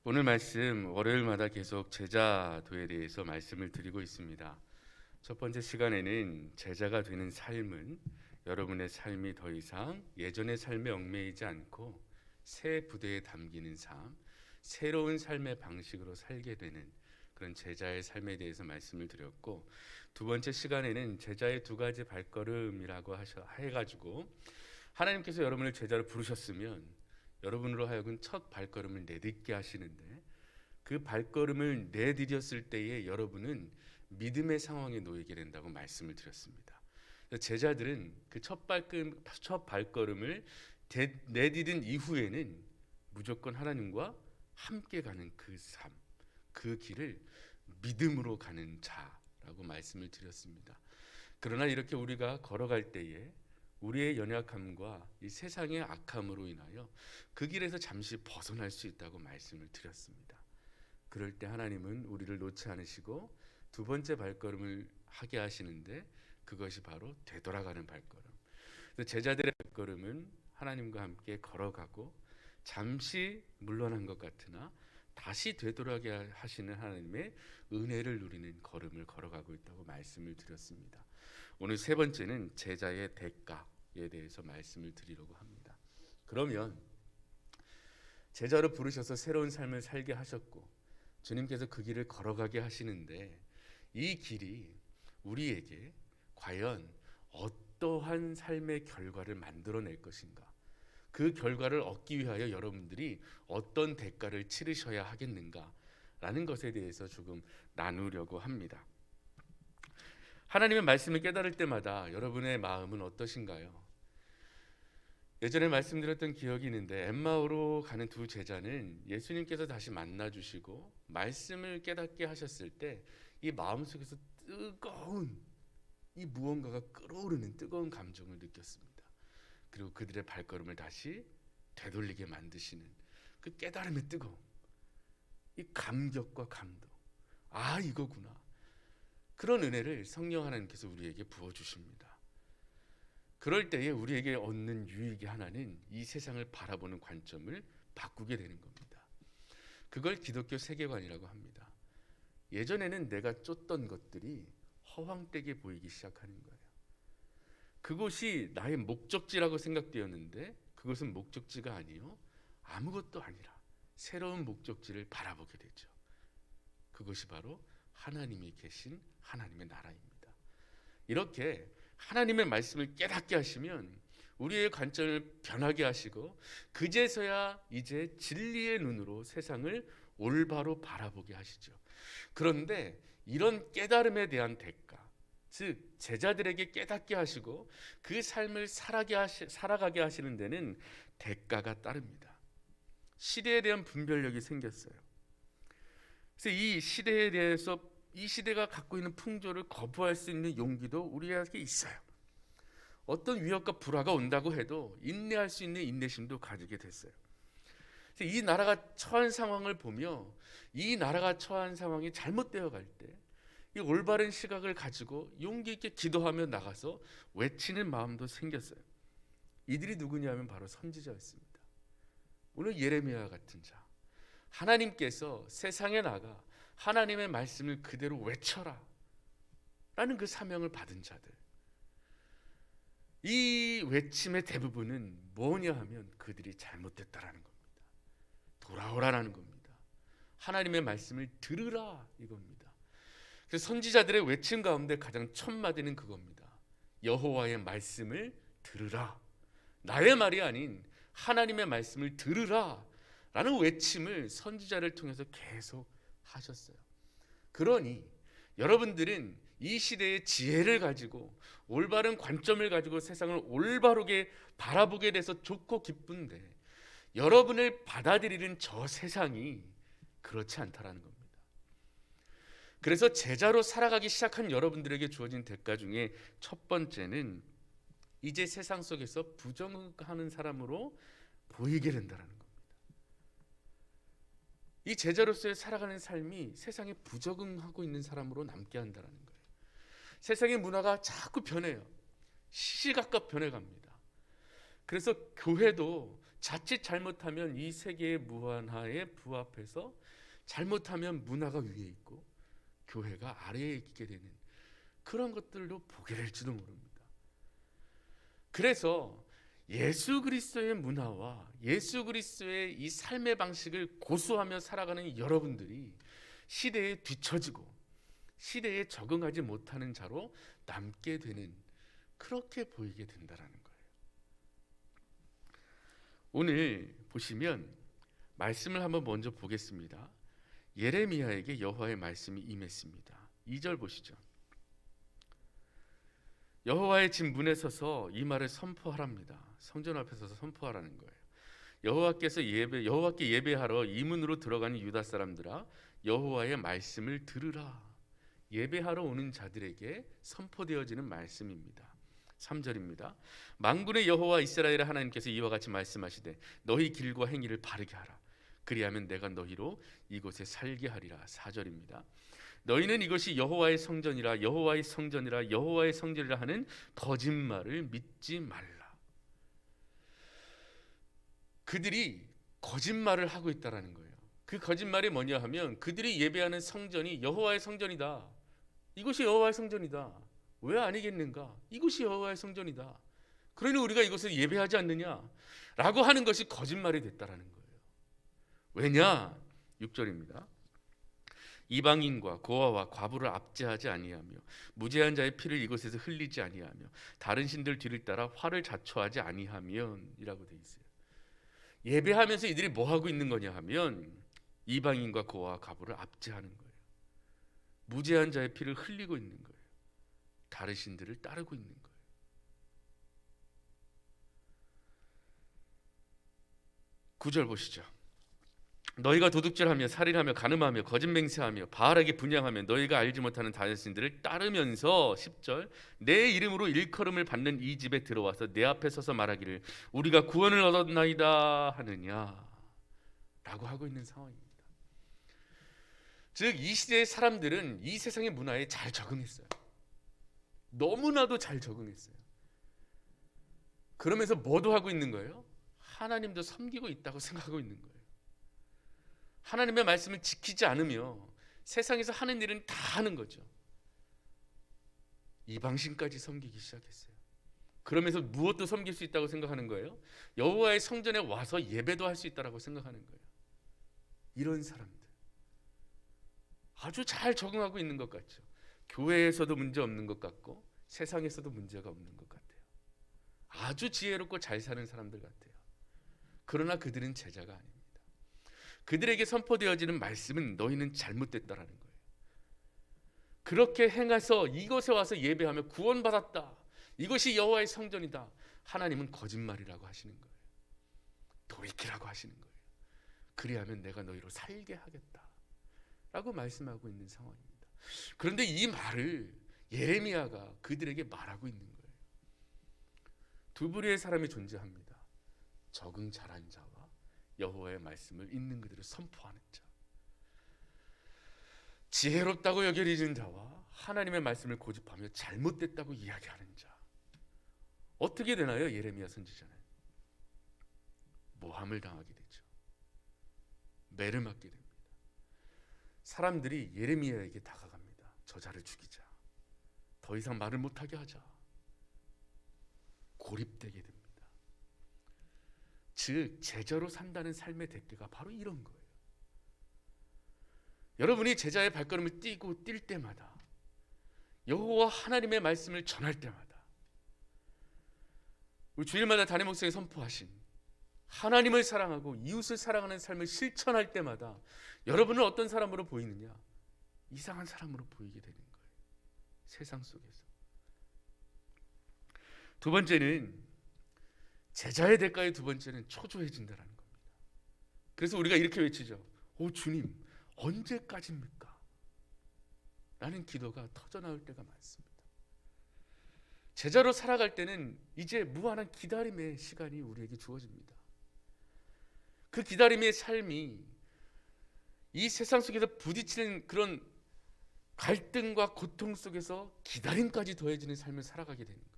오늘 말씀 월요일마다 계속 제자도에 대해서 말씀을 드리고 있습니다. 첫 번째 시간에는 제자가 되는 삶은 여러분의 삶이 더 이상 예전의 삶에 얽매이지 않고 새 부대에 담기는 삶, 새로운 삶의 방식으로 살게 되는 그런 제자의 삶에 대해서 말씀을 드렸고, 두 번째 시간에는 제자의 두 가지 발걸음이라고 해가지고 하나님께서 여러분을 제자로 부르셨으면 여러분으로 하여금 첫 발걸음을 내딛게 하시는데, 그 발걸음을 내디뎠을 때에 여러분은 믿음의 상황에 놓이게 된다고 말씀을 드렸습니다. 제자들은 그 첫 발걸음을 내디딘 이후에는 무조건 하나님과 함께 가는 그 삶, 그 길을 믿음으로 가는 자라고 말씀을 드렸습니다. 그러나 이렇게 우리가 걸어갈 때에 우리의 연약함과 이 세상의 악함으로 인하여 그 길에서 잠시 벗어날 수 있다고 말씀을 드렸습니다. 그럴 때 하나님은 우리를 놓지 않으시고 두 번째 발걸음을 하게 하시는데, 그것이 바로 되돌아가는 발걸음. 제자들의 발걸음은 하나님과 함께 걸어가고 잠시 물러난 것 같으나 다시 되돌아가게 하시는 하나님의 은혜를 누리는 걸음을 걸어가고 있다고 말씀을 드렸습니다. 오늘 세 번째는 제자의 대가에 대해서 말씀을 드리려고 합니다. 그러면 제자로 부르셔서 새로운 삶을 살게 하셨고 주님께서 그 길을 걸어가게 하시는데, 이 길이 우리에게 과연 어떠한 삶의 결과를 만들어낼 것인가, 그 결과를 얻기 위하여 여러분들이 어떤 대가를 치르셔야 하겠는가 라는 것에 대해서 조금 나누려고 합니다. 하나님의 말씀을 깨달을 때마다 여러분의 마음은 어떠신가요? 예전에 말씀드렸던 기억이 있는데, 엠마오로 가는 두 제자는 예수님께서 다시 만나주시고 말씀을 깨닫게 하셨을 때 이 마음속에서 뜨거운 이 무언가가 끓어오르는 뜨거운 감정을 느꼈습니다. 그리고 그들의 발걸음을 다시 되돌리게 만드시는 그 깨달음의 뜨거움, 이 감격과 감동, 아 이거구나, 그런 은혜를 성령 하나님께서 우리에게 부어주십니다. 그럴 때에 우리에게 얻는 유익이 하나는 이 세상을 바라보는 관점을 바꾸게 되는 겁니다. 그걸 기독교 세계관이라고 합니다. 예전에는 내가 쫓던 것들이 허황되게 보이기 시작하는 거예요. 그곳이 나의 목적지라고 생각되었는데 그것은 목적지가 아니요 아무것도 아니라 새로운 목적지를 바라보게 되죠. 그것이 바로 하나님이 계신 하나님의 나라입니다. 이렇게 하나님의 말씀을 깨닫게 하시면 우리의 관점을 변하게 하시고 그제서야 이제 진리의 눈으로 세상을 올바로 바라보게 하시죠. 그런데 이런 깨달음에 대한 대가, 즉 제자들에게 깨닫게 하시고 그 삶을 살아가게 하시는 데는 대가가 따릅니다. 시대에 대한 분별력이 생겼어요. 그래서 이 시대에 대해서 이 시대가 갖고 있는 풍조를 거부할 수 있는 용기도 우리에게 있어요. 어떤 위협과 불화가 온다고 해도 인내할 수 있는 인내심도 가지게 됐어요. 이 나라가 처한 상황을 보며 이 나라가 처한 상황이 잘못되어 갈 때 이 올바른 시각을 가지고 용기 있게 기도하며 나가서 외치는 마음도 생겼어요. 이들이 누구냐면 바로 선지자였습니다. 오늘 예레미야 같은 자, 하나님께서 세상에 나가 하나님의 말씀을 그대로 외쳐라 라는 그 사명을 받은 자들, 이 외침의 대부분은 뭐냐 하면 그들이 잘못됐다라는 겁니다. 돌아오라라는 겁니다. 하나님의 말씀을 들으라 이겁니다. 그래서 선지자들의 외침 가운데 가장 첫 마디는 그겁니다. 여호와의 말씀을 들으라. 나의 말이 아닌 하나님의 말씀을 들으라 라는 외침을 선지자를 통해서 계속 하셨어요. 그러니 여러분들은 이 시대의 지혜를 가지고 올바른 관점을 가지고 세상을 올바르게 바라보게 돼서 좋고 기쁜데, 여러분을 받아들이는 저 세상이 그렇지 않다라는 겁니다. 그래서 제자로 살아가기 시작한 여러분들에게 주어진 대가 중에 첫 번째는 이제 세상 속에서 부정하는 사람으로 보이게 된다는 겁니다. 이 제자로서의 살아가는 삶이 세상에 부적응하고 있는 사람으로 남게 한다는 거예요. 세상의 문화가 자꾸 변해요. 시시각각 변해갑니다. 그래서 교회도 자칫 잘못하면 이 세계의 무한화에 부합해서 잘못하면 문화가 위에 있고 교회가 아래에 있게 되는 그런 것들도 보게 될지도 모릅니다. 그래서 예수 그리스도의 문화와 예수 그리스도의 이 삶의 방식을 고수하며 살아가는 여러분들이 시대에 뒤처지고 시대에 적응하지 못하는 자로 남게 되는, 그렇게 보이게 된다라는 거예요. 오늘 보시면 말씀을 한번 먼저 보겠습니다. 예레미야에게 여호와의 말씀이 임했습니다. 2절 보시죠. 여호와의 집 문에 서서 이 말을 선포하랍니다. 성전 앞에 서서 선포하라는 거예요. 여호와께 예배하러 이 문으로 들어가는 유다 사람들아, 여호와의 말씀을 들으라. 예배하러 오는 자들에게 선포되어지는 말씀입니다. 3절입니다. 만군의 여호와 이스라엘의 하나님께서 이와 같이 말씀하시되 너희 길과 행위를 바르게 하라. 그리하면 내가 너희로 이곳에 살게 하리라. 4절입니다. 너희는 이것이 여호와의 성전이라 여호와의 성전이라 여호와의 성전이라 하는 거짓말을 믿지 말라. 그들이 거짓말을 하고 있다라는 거예요. 그 거짓말이 뭐냐 하면 그들이 예배하는 성전이 여호와의 성전이다. 이것이 여호와의 성전이다. 왜 아니겠는가? 이것이 여호와의 성전이다. 그러니 우리가 이것을 예배하지 않느냐라고 하는 것이 거짓말이 됐다라는 거예요. 왜냐? 6절입니다. 이방인과 고아와 과부를 압제하지 아니하며 무죄한 자의 피를 이곳에서 흘리지 아니하며 다른 신들 뒤를 따라 화를 자초하지 아니하면이라고 돼 있어요. 예배하면서 이들이 뭐 하고 있는 거냐 하면 이방인과 고아와 과부를 압제하는 거예요. 무죄한 자의 피를 흘리고 있는 거예요. 다른 신들을 따르고 있는 거예요. 9절 보시죠. 너희가 도둑질하며 살인하며 간음하며 거짓맹세하며 바알에게 분향하며 너희가 알지 못하는 다른 신들을 따르면서 10절 내 이름으로 일컬음을 받는 이 집에 들어와서 내 앞에 서서 말하기를 우리가 구원을 얻었나이다 하느냐 라고 하고 있는 상황입니다. 즉 이 시대의 사람들은 이 세상의 문화에 잘 적응했어요. 너무나도 잘 적응했어요. 그러면서 뭐도 하고 있는 거예요? 하나님도 섬기고 있다고 생각하고 있는 거예요. 하나님의 말씀을 지키지 않으며 세상에서 하는 일은 다 하는 거죠. 이방신까지 섬기기 시작했어요. 그러면서 무엇도 섬길 수 있다고 생각하는 거예요? 여호와의 성전에 와서 예배도 할 수 있다고 생각하는 거예요. 이런 사람들 아주 잘 적응하고 있는 것 같죠. 교회에서도 문제 없는 것 같고 세상에서도 문제가 없는 것 같아요. 아주 지혜롭고 잘 사는 사람들 같아요. 그러나 그들은 제자가 아닙니다. 그들에게 선포되어지는 말씀은 너희는 잘못됐다라는 거예요. 그렇게 행해서 이곳에 와서 예배하며 구원받았다. 이것이 여호와의 성전이다. 하나님은 거짓말이라고 하시는 거예요. 돌이키라고 하시는 거예요. 그리하면 내가 너희로 살게 하겠다 라고 말씀하고 있는 상황입니다. 그런데 이 말을 예레미야가 그들에게 말하고 있는 거예요. 두 부류의 사람이 존재합니다. 적응 잘한 자와 여호와의 말씀을 있는 그대로 선포하는 자. 지혜롭다고 여겨지는 자와 하나님의 말씀을 고집하며 잘못됐다고 이야기하는 자. 어떻게 되나요? 예레미야 선지자는 모함을 당하게 되죠. 매를 맞게 됩니다. 사람들이 예레미야에게 다가갑니다. 저자를 죽이자. 더 이상 말을 못하게 하자. 고립되게 됩니다. 즉 제자로 산다는 삶의 대가가 바로 이런 거예요. 여러분이 제자의 발걸음을 뛸 때마다 여호와 하나님의 말씀을 전할 때마다 우리 주일마다 담임 목사님이 선포하신 하나님을 사랑하고 이웃을 사랑하는 삶을 실천할 때마다 여러분은 어떤 사람으로 보이느냐? 이상한 사람으로 보이게 되는 거예요. 세상 속에서. 두 번째는 제자의 대가의 두 번째는 초조해진다는 겁니다. 그래서 우리가 이렇게 외치죠. 오 주님 언제까지입니까? 라는 기도가 터져나올 때가 많습니다. 제자로 살아갈 때는 이제 무한한 기다림의 시간이 우리에게 주어집니다. 그 기다림의 삶이 이 세상 속에서 부딪히는 그런 갈등과 고통 속에서 기다림까지 더해지는 삶을 살아가게 되는 거예요.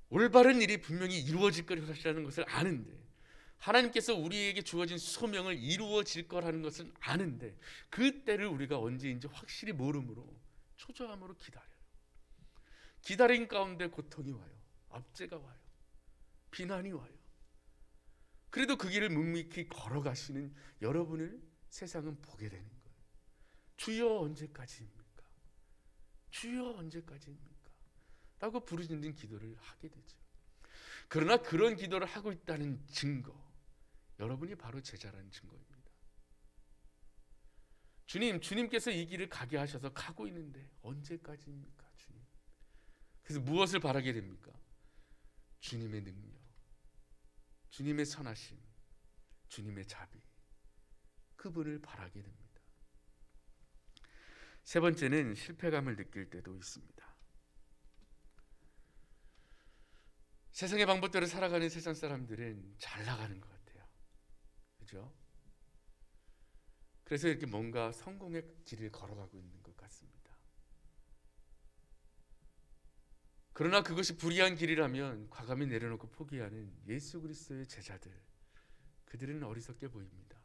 올바른 일이 분명히 이루어질 것이라는 것을 아는데, 하나님께서 우리에게 주어진 소명을 이루어질 거라는 것은 아는데 그 때를 우리가 언제인지 확실히 모르므로 초조함으로 기다려요. 기다림 가운데 고통이 와요. 압제가 와요. 비난이 와요. 그래도 그 길을 묵묵히 걸어가시는 여러분을 세상은 보게 되는 거예요. 주여 언제까지입니까? 주여 언제까지입니까? 라고 부르짖는 기도를 하게 되죠. 그러나 그런 기도를 하고 있다는 증거, 여러분이 바로 제자라는 증거입니다. 주님께서 이 길을 가게 하셔서 가고 있는데 언제까지입니까, 주님? 그래서 무엇을 바라게 됩니까? 주님의 능력, 주님의 선하심, 주님의 자비, 그분을 바라게 됩니다. 세 번째는 실패감을 느낄 때도 있습니다. 세상의 방법대로 살아가는 세상 사람들은 잘 나가는 것 같아요. 그죠? 그래서 이렇게 뭔가 성공의 길을 걸어가고 있는 것 같습니다. 그러나 그것이 불의한 길이라면 과감히 내려놓고 포기하는 예수 그리스도의 제자들, 그들은 어리석게 보입니다.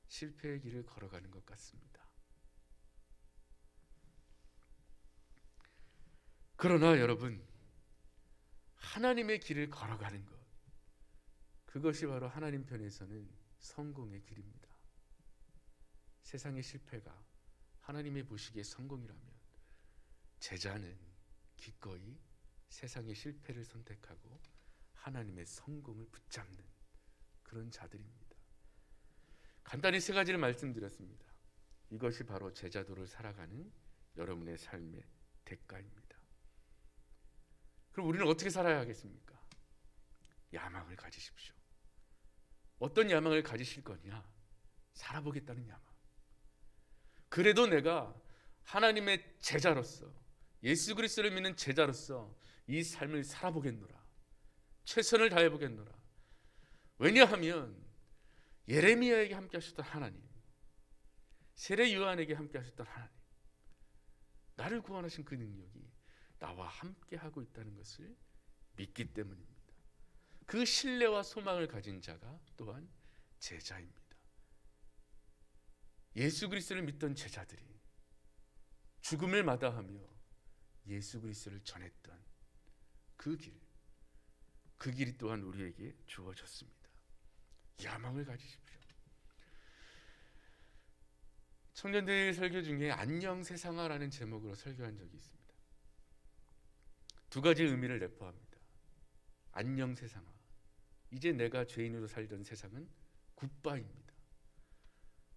실패의 길을 걸어가는 것 같습니다. 그러나 여러분, 하나님의 길을 걸어가는 것, 그것이 바로 하나님 편에서는 성공의 길입니다. 세상의 실패가 하나님의 보시기에 성공이라면 제자는 기꺼이 세상의 실패를 선택하고 하나님의 성공을 붙잡는 그런 자들입니다. 간단히 세 가지를 말씀드렸습니다. 이것이 바로 제자도를 살아가는 여러분의 삶의 대가입니다. 그럼 우리는 어떻게 살아야 하겠습니까? 야망을 가지십시오. 어떤 야망을 가지실 거냐? 살아보겠다는 야망. 그래도 내가 하나님의 제자로서, 예수 그리스도를 믿는 제자로서 이 삶을 살아보겠노라. 최선을 다해보겠노라. 왜냐하면 예레미야에게 함께 하셨던 하나님, 세례 요한에게 함께 하셨던 하나님, 나를 구원하신 그 능력이 나와 함께 하고 있다는 것을 믿기 때문입니다. 그 신뢰와 소망을 가진 자가 또한 제자입니다. 예수 그리스도를 믿던 제자들이 죽음을 마다하며 예수 그리스도를 전했던 그 길이 또한 우리에게 주어졌습니다. 야망을 가지십시오. 청년들 설교 중에 안녕 세상아라는 제목으로 설교한 적이 있습니다. 두 가지 의미를 내포합니다. 안녕 세상아, 이제 내가 죄인으로 살던 세상은 굿바입니다.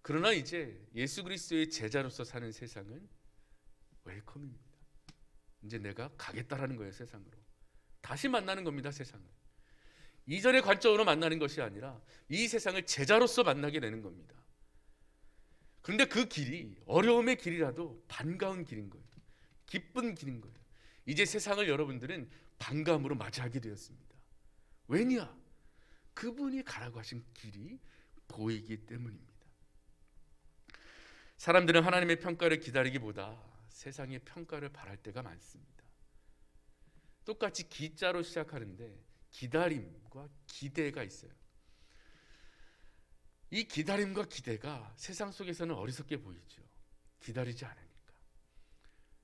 그러나 이제 예수 그리스도의 제자로서 사는 세상은 웰컴입니다. 이제 내가 가겠다라는 거예요. 세상으로 다시 만나는 겁니다. 세상을 이전의 관점으로 만나는 것이 아니라 이 세상을 제자로서 만나게 되는 겁니다. 그런데 그 길이 어려움의 길이라도 반가운 길인 거예요. 기쁜 길인 거예요. 이제 세상을 여러분들은 반감으로 맞이하게 되었습니다. 왜냐? 그분이 가라고 하신 길이 보이기 때문입니다. 사람들은 하나님의 평가를 기다리기보다 세상의 평가를 바랄 때가 많습니다. 똑같이 기자로 시작하는데 기다림과 기대가 있어요. 이 기다림과 기대가 세상 속에서는 어리석게 보이죠. 기다리지 않으니까.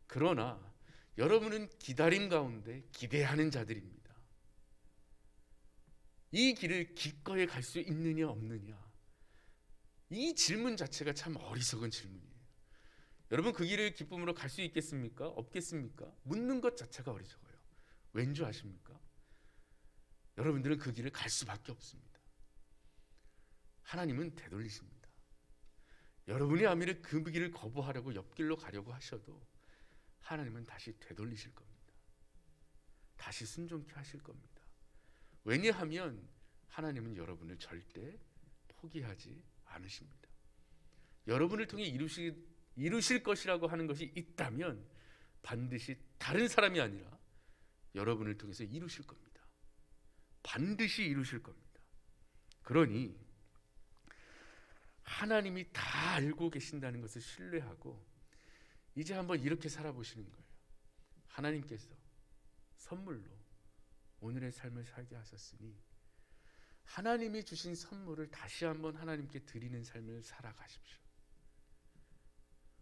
그러나 여러분은 기다림 가운데 기대하는 자들입니다. 이 길을 기꺼이 갈 수 있느냐 없느냐, 이 질문 자체가 참 어리석은 질문이에요. 여러분 그 길을 기쁨으로 갈 수 있겠습니까? 없겠습니까? 묻는 것 자체가 어리석어요. 왠 줄 아십니까? 여러분들은 그 길을 갈 수밖에 없습니다. 하나님은 되돌리십니다. 여러분이 아무리 그 길을 거부하려고 옆길로 가려고 하셔도 하나님은 다시 되돌리실 겁니다. 다시 순종케 하실 겁니다. 왜냐하면 하나님은 여러분을 절대 포기하지 않으십니다. 여러분을 통해 이루실 것이라고 하는 것이 있다면 반드시 다른 사람이 아니라 여러분을 통해서 이루실 겁니다. 반드시 이루실 겁니다. 그러니 하나님이 다 알고 계신다는 것을 신뢰하고 이제 한번 이렇게 살아보시는 거예요. 하나님께서 선물로 오늘의 삶을 살게 하셨으니 하나님이 주신 선물을 다시 한번 하나님께 드리는 삶을 살아가십시오.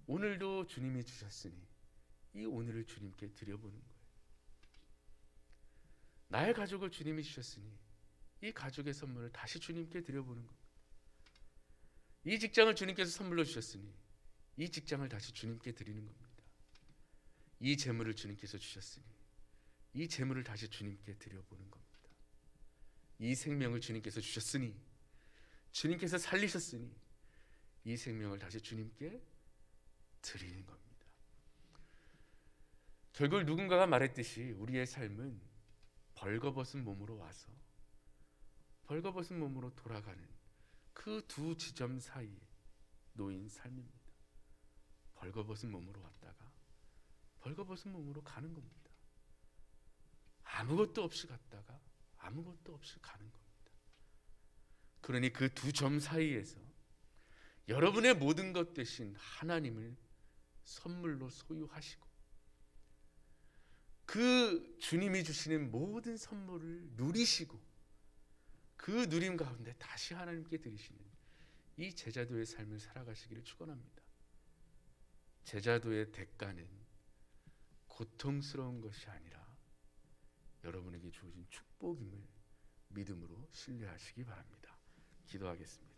오늘도 주님이 주셨으니 이 오늘을 주님께 드려보는 거예요. 나의 가족을 주님이 주셨으니 이 가족의 선물을 다시 주님께 드려보는 겁니다. 이 직장을 주님께서 선물로 주셨으니 이 직장을 다시 주님께 드리는 겁니다. 이 재물을 주님께서 주셨으니 이 재물을 다시 주님께 드려보는 겁니다. 이 생명을 주님께서 주셨으니 주님께서 살리셨으니 이 생명을 다시 주님께 드리는 겁니다. 결국 누군가가 말했듯이 우리의 삶은 벌거벗은 몸으로 와서 벌거벗은 몸으로 돌아가는 그 두 지점 사이에 놓인 삶입니다. 벌거벗은 몸으로 왔다가 벌거벗은 몸으로 가는 겁니다. 아무것도 없이 갔다가 아무것도 없이 가는 겁니다. 그러니 그 두 점 사이에서 여러분의 모든 것 대신 하나님을 선물로 소유하시고 그 주님이 주시는 모든 선물을 누리시고 그 누림 가운데 다시 하나님께 드리시는 이 제자도의 삶을 살아가시기를 축원합니다. 제자도의 대가는 고통스러운 것이 아니라 여러분에게 주어진 축복임을 믿음으로 신뢰하시기 바랍니다. 기도하겠습니다.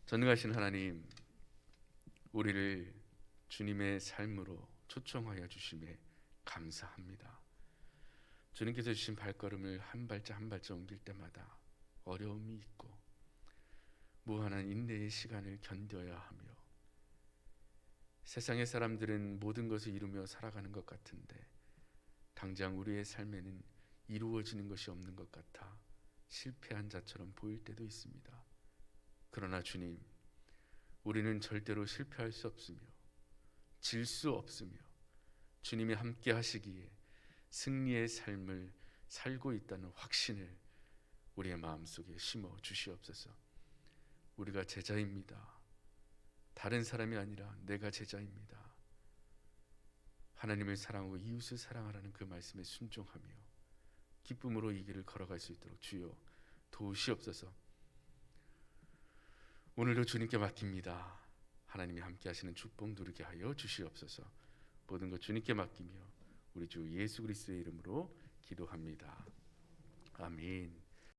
전능하신 하나님, 우리를 주님의 삶으로 초청하여 주심에 감사합니다. 주님께서 주신 발걸음을 한 발짝 한 발짝 옮길 때마다 어려움이 있고 무한한 인내의 시간을 견뎌야 하며 세상의 사람들은 모든 것을 이루며 살아가는 것 같은데 당장 우리의 삶에는 이루어지는 것이 없는 것 같아 실패한 자처럼 보일 때도 있습니다. 그러나 주님, 우리는 절대로 실패할 수 없으며 질 수 없으며 주님이 함께 하시기에 승리의 삶을 살고 있다는 확신을 우리의 마음속에 심어 주시옵소서. 우리가 제자입니다. 다른 사람이 아니라 내가 제자입니다. 하나님을 사랑하고 이웃을 사랑하라는 그 말씀에 순종하며 기쁨으로 이 길을 걸어갈 수 있도록 주여 도우시옵소서. 오늘도 주님께 맡깁니다. 하나님이 함께 하시는 축복 누리게 하여 주시옵소서. 모든 것 주님께 맡기며 우리 주 예수 그리스도의 이름으로 기도합니다. 아멘.